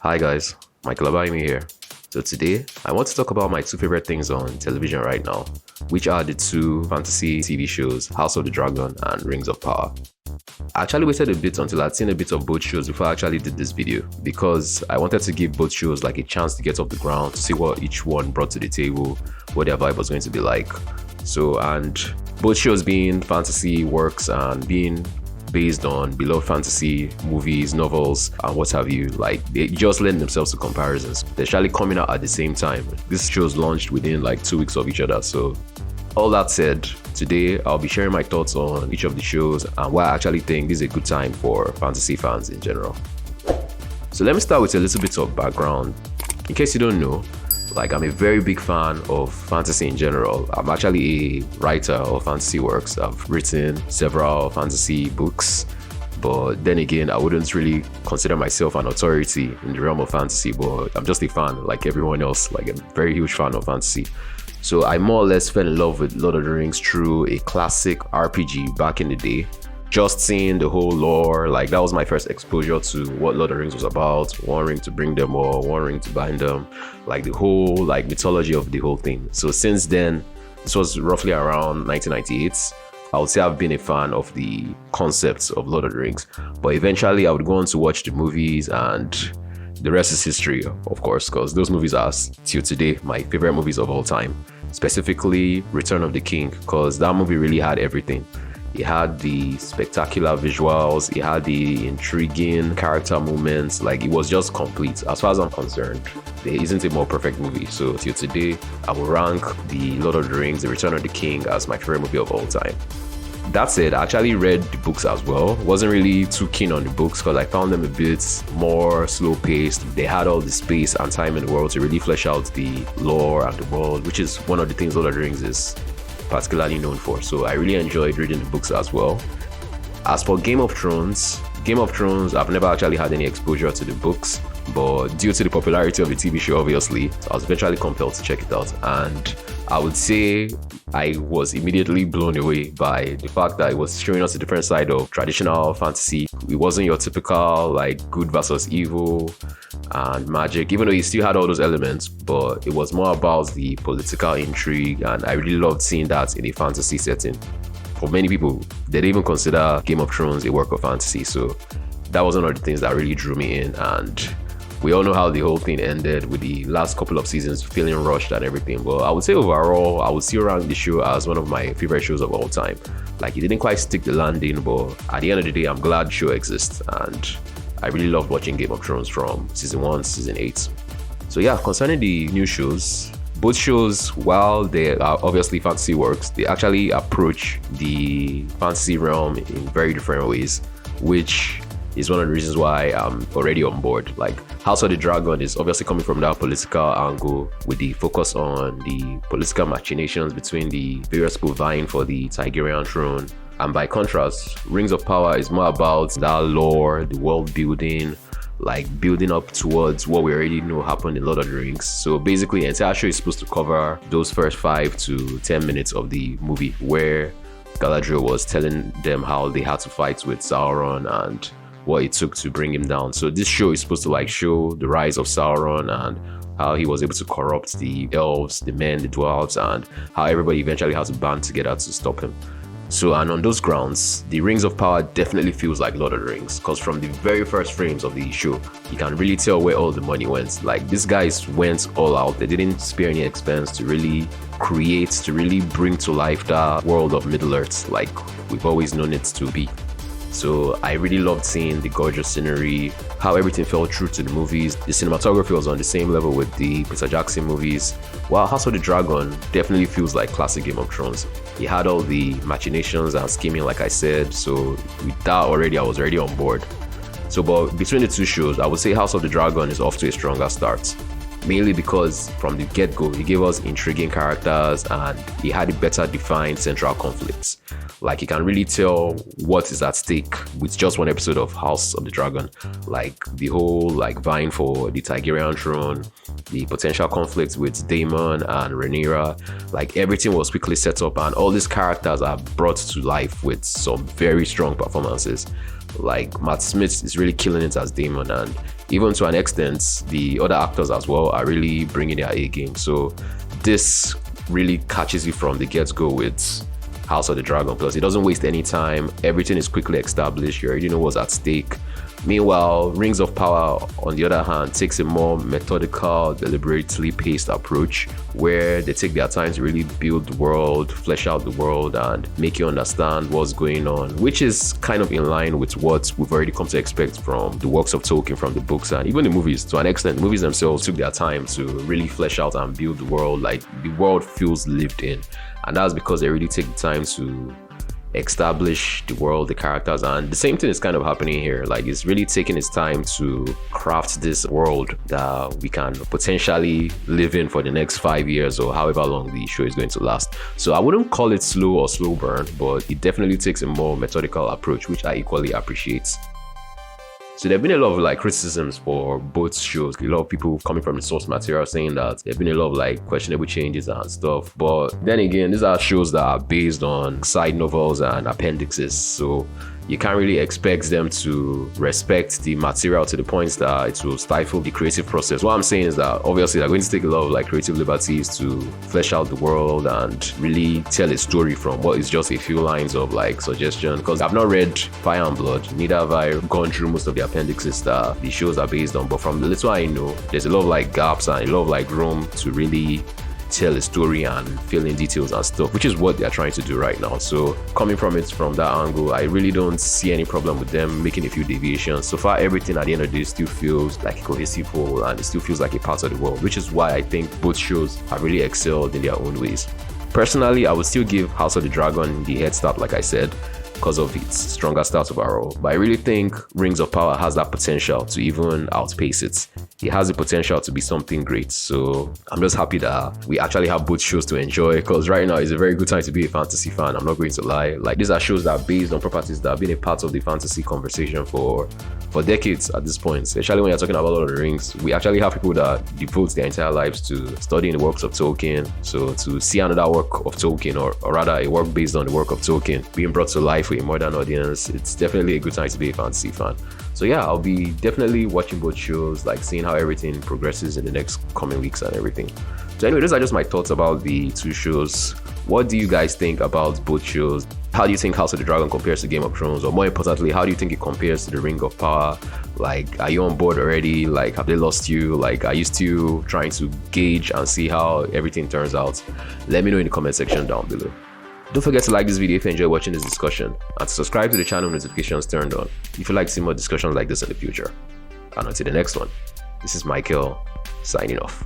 Hi guys, Michael Abaimi here. So today, I want to talk about my two favorite things on television right now, which are the two fantasy TV shows, House of the Dragon and Rings of Power. I actually waited a bit until I'd seen a bit of both shows before I actually did this video, because I wanted to give both shows like a chance to get off the ground, to see what each one brought to the table, what their vibe was going to be like. And both shows being fantasy works and being based on beloved fantasy movies, novels, and what have you, like they just lend themselves to comparisons. They're actually coming out at the same time. This show's launched within like 2 weeks of each other. So all that said, today I'll be sharing my thoughts on each of the shows and why I actually think this is a good time for fantasy fans in general. So let me start with a little bit of background. In case you don't know, like I'm a very big fan of fantasy in general. I'm actually a writer of fantasy works. I've written several fantasy books, but then again, I wouldn't really consider myself an authority in the realm of fantasy, but I'm just a fan like everyone else, like a very huge fan of fantasy. So I more or less fell in love with Lord of the Rings through a classic RPG back in the day. Just seeing the whole lore, like that was my first exposure to what Lord of the Rings was about. One ring to bring them all, one ring to bind them, like the whole like mythology of the whole thing. So since then, this was roughly around 1998, I would say I've been a fan of the concepts of Lord of the Rings. But eventually I would go on to watch the movies, and the rest is history, of course, because those movies are till today my favorite movies of all time. Specifically Return of the King, because that movie really had everything. It had the spectacular visuals, it had the intriguing character moments, like it was just complete. As far as I'm concerned, there isn't a more perfect movie. So till today, I will rank the Lord of the Rings, The Return of the King as my favorite movie of all time. That said, I actually read the books as well. Wasn't really too keen on the books because I found them a bit more slow paced. They had all the space and time in the world to really flesh out the lore and the world, which is one of the things Lord of the Rings is particularly known for. So I really enjoyed reading the books as well. As for Game of Thrones, I've never actually had any exposure to the books, but due to the popularity of the TV show, obviously, I was eventually compelled to check it out. And I would say I was immediately blown away by the fact that it was showing us a different side of traditional fantasy. It wasn't your typical like good versus evil and magic, even though it still had all those elements, but it was more about the political intrigue, and I really loved seeing that in a fantasy setting. For many people, they didn't even consider Game of Thrones a work of fantasy, so that was one of the things that really drew me in. And we all know how the whole thing ended with the last couple of seasons feeling rushed and everything, but I would say overall, I would still rank the show as one of my favorite shows of all time. Like it didn't quite stick the landing, but at the end of the day, I'm glad the show exists, and I really loved watching Game of Thrones from season 1 to season 8. So yeah, concerning the new shows, both shows, while they are obviously fantasy works, they actually approach the fantasy realm in very different ways, which is one of the reasons why I'm already on board. Like House of the Dragon is obviously coming from that political angle with the focus on the political machinations between the various people vying for the Targaryen throne. And by contrast, Rings of Power is more about that lore, the world building, like building up towards what we already know happened in Lord of the Rings. So basically, the entire show is supposed to cover those first 5 to 10 minutes of the movie, where Galadriel was telling them how they had to fight with Sauron and what it took to bring him down. So this show is supposed to like show the rise of Sauron and how he was able to corrupt the elves, the men, the dwarves, and how everybody eventually had to band together to stop him. So, and on those grounds, the Rings of Power definitely feels like Lord of the Rings, because from the very first frames of the show, you can really tell where all the money went. Like these guys went all out. They didn't spare any expense to really create, to really bring to life that world of Middle-earth like we've always known it to be. So I really loved seeing the gorgeous scenery, how everything felt true to the movies. The cinematography was on the same level with the Peter Jackson movies, while House of the Dragon definitely feels like classic Game of Thrones. It had all the machinations and scheming, like I said, so with that already, I was already on board. So, but between the two shows, I would say House of the Dragon is off to a stronger start. Mainly because from the get-go, he gave us intriguing characters and he had a better defined central conflicts. Like you can really tell what is at stake with just one episode of House of the Dragon. Like the whole like vying for the Targaryen throne, the potential conflicts with Daemon and Rhaenyra, like everything was quickly set up and all these characters are brought to life with some very strong performances. Like Matt Smith is really killing it as Damon, and even to an extent, the other actors as well are really bringing their A game. So this really catches you from the get-go with House of the Dragon. Plus, it doesn't waste any time. Everything is quickly established. You already know what's at stake. Meanwhile, Rings of Power, on the other hand, takes a more methodical, deliberately paced approach where they take their time to really build the world, flesh out the world, and make you understand what's going on, which is kind of in line with what we've already come to expect from the works of Tolkien, from the books, and even the movies. To an extent, movies themselves took their time to really flesh out and build the world. Like, the world feels lived in, and that's because they really take the time to establish the world, the characters, and the same thing is kind of happening here. Like, it's really taking its time to craft this world that we can potentially live in for the next 5 years or however long the show is going to last. So I wouldn't call it slow or slow burn, but it definitely takes a more methodical approach, which I equally appreciate. So there have been a lot of criticisms for both shows. A lot of people coming from the source material saying that there have been a lot of questionable changes and stuff. But then again, these are shows that are based on side novels and appendixes. So you can't really expect them to respect the material to the point that it will stifle the creative process. What I'm saying is that obviously they're going to take a lot of creative liberties to flesh out the world and really tell a story from what is just a few lines of suggestion. Because I've not read Fire and Blood, neither have I gone through most of the appendixes that the shows are based on. But from the little I know, there's a lot of gaps and a lot of room to really tell a story and fill in details and stuff, which is what they're trying to do right now. So coming from it from that angle, I really don't see any problem with them making a few deviations. So far, everything at the end of the day still feels like a cohesive whole, and it still feels like a part of the world, which is why I think both shows have really excelled in their own ways. Personally, I would still give House of the Dragon the head start, like I said, because of its stronger start overall. But I really think Rings of Power has that potential to even outpace it. It has the potential to be something great. So I'm just happy that we actually have both shows to enjoy, because right now is a very good time to be a fantasy fan. I'm not going to lie. These are shows that are based on properties that have been a part of the fantasy conversation for decades at this point. Especially when you're talking about Lord of the Rings, we actually have people that devote their entire lives to studying the works of Tolkien. So to see another work of Tolkien, or rather a work based on the work of Tolkien, being brought to life for a modern audience, it's definitely a good time to be a fantasy fan. So yeah, I'll be definitely watching both shows, seeing how everything progresses in the next coming weeks and everything. So anyway, those are just my thoughts about the two shows. What do you guys think about both shows? How do you think House of the Dragon compares to Game of Thrones? Or more importantly, how do you think it compares to the Ring of Power? Are you on board already? Have they lost you? Are you still trying to gauge and see how everything turns out? Let me know in the comment section down below. Don't forget to like this video if you enjoy watching this discussion, and to subscribe to the channel with notifications turned on if you'd like to see more discussions like this in the future. And until the next one, this is Michael signing off.